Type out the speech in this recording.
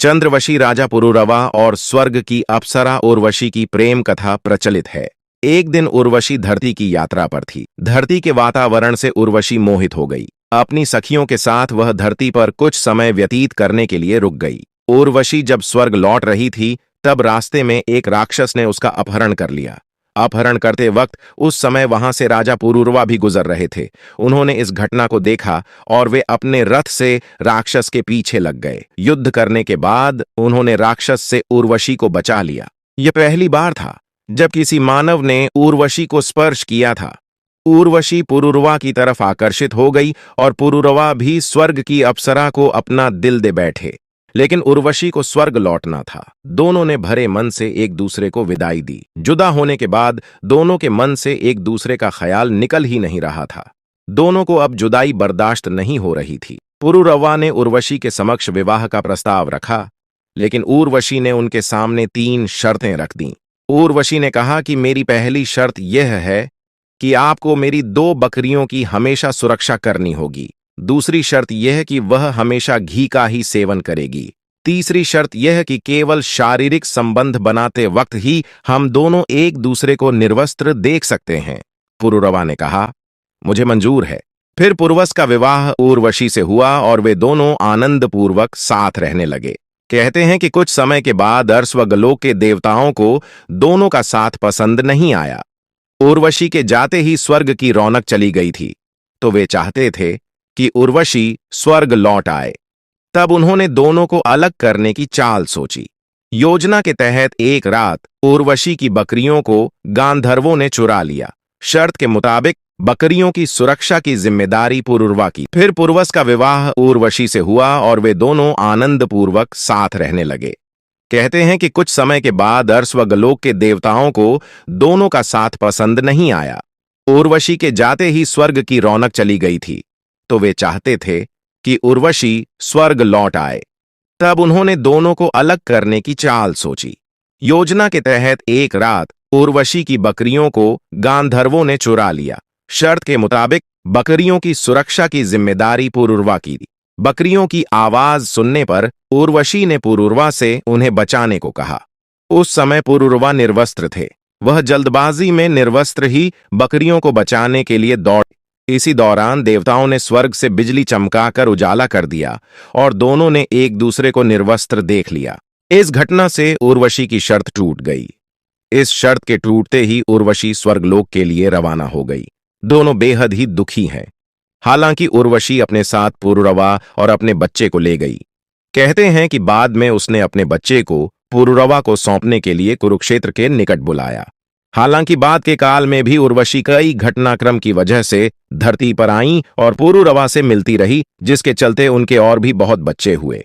चंद्रवशी राजा पुरुरवा और स्वर्ग की अप्सरा उर्वशी की प्रेम कथा प्रचलित है। एक दिन उर्वशी धरती की यात्रा पर थी। धरती के वातावरण से उर्वशी मोहित हो गई। अपनी सखियों के साथ वह धरती पर कुछ समय व्यतीत करने के लिए रुक गई। उर्वशी जब स्वर्ग लौट रही थी, तब रास्ते में एक राक्षस ने उसका अपहरण कर लिया। अपहरण करते वक्त उस समय वहां से राजा पुरुरवा भी गुजर रहे थे। उन्होंने इस घटना को देखा और वे अपने रथ से राक्षस के पीछे लग गए। युद्ध करने के बाद उन्होंने राक्षस से उर्वशी को बचा लिया। यह पहली बार था जब किसी मानव ने उर्वशी को स्पर्श किया था। उर्वशी पुरुरवा की तरफ आकर्षित हो गई और पुरुरवा भी स्वर्ग की अप्सरा को अपना दिल दे बैठे। लेकिन उर्वशी को स्वर्ग लौटना था। दोनों ने भरे मन से एक दूसरे को विदाई दी। जुदा होने के बाद दोनों के मन से एक दूसरे का ख्याल निकल ही नहीं रहा था। दोनों को अब जुदाई बर्दाश्त नहीं हो रही थी। पुरुरवा ने उर्वशी के समक्ष विवाह का प्रस्ताव रखा, लेकिन उर्वशी ने उनके सामने 3 शर्तें रख दीं। उर्वशी ने कहा कि मेरी पहली शर्त यह है कि आपको मेरी 2 बकरियों की हमेशा सुरक्षा करनी होगी। दूसरी शर्त यह है कि वह हमेशा घी का ही सेवन करेगी। तीसरी शर्त यह है कि केवल शारीरिक संबंध बनाते वक्त ही हम दोनों एक दूसरे को निर्वस्त्र देख सकते हैं। पुरुरवा ने कहा, मुझे मंजूर है। फिर पुरवस का विवाह उर्वशी से हुआ और वे दोनों आनंदपूर्वक साथ रहने लगे। कहते हैं कि कुछ समय के बाद अर्श व गलोक के देवताओं को दोनों का साथ पसंद नहीं आया। उर्वशी के जाते ही स्वर्ग की रौनक चली गई थी, तो वे चाहते थे कि उर्वशी स्वर्ग लौट आए। तब उन्होंने दोनों को अलग करने की चाल सोची। योजना के तहत एक रात उर्वशी की बकरियों को गांधर्वों ने चुरा लिया। शर्त के मुताबिक बकरियों की सुरक्षा की जिम्मेदारी पुरुरवा की। फिर पुरवस का विवाह उर्वशी से हुआ और वे दोनों आनंदपूर्वक साथ रहने लगे। कहते हैं कि कुछ समय के बाद अर्श व गलोक के देवताओं को दोनों का साथ पसंद नहीं आया। उर्वशी के जाते ही स्वर्ग की रौनक चली गई थी, तो वे चाहते थे कि उर्वशी स्वर्ग लौट आए। तब उन्होंने दोनों को अलग करने की चाल सोची। योजना के तहत एक रात उर्वशी की बकरियों को गांधर्वों ने चुरा लिया। शर्त के मुताबिक बकरियों की सुरक्षा की जिम्मेदारी पुरुरवा की। बकरियों की आवाज सुनने पर उर्वशी ने पुरुरवा से उन्हें बचाने को कहा। उस समय पुरुरवा निर्वस्त्र थे। वह जल्दबाजी में निर्वस्त्र ही बकरियों को बचाने के लिए दौड़। इसी दौरान देवताओं ने स्वर्ग से बिजली चमकाकर उजाला कर दिया और दोनों ने एक दूसरे को निर्वस्त्र देख लिया। इस घटना से उर्वशी की शर्त टूट गई। इस शर्त के टूटते ही उर्वशी स्वर्गलोक के लिए रवाना हो गई। दोनों बेहद ही दुखी हैं। हालांकि उर्वशी अपने साथ पुरुरवा और अपने बच्चे को ले गई। कहते हैं कि बाद में उसने अपने बच्चे को पुरुरवा को सौंपने के लिए कुरुक्षेत्र के निकट बुलाया। हालांकि बाद के काल में भी उर्वशी कई घटनाक्रम की वजह से धरती पर आईं और पुरुरवा से मिलती रही, जिसके चलते उनके और भी बहुत बच्चे हुए।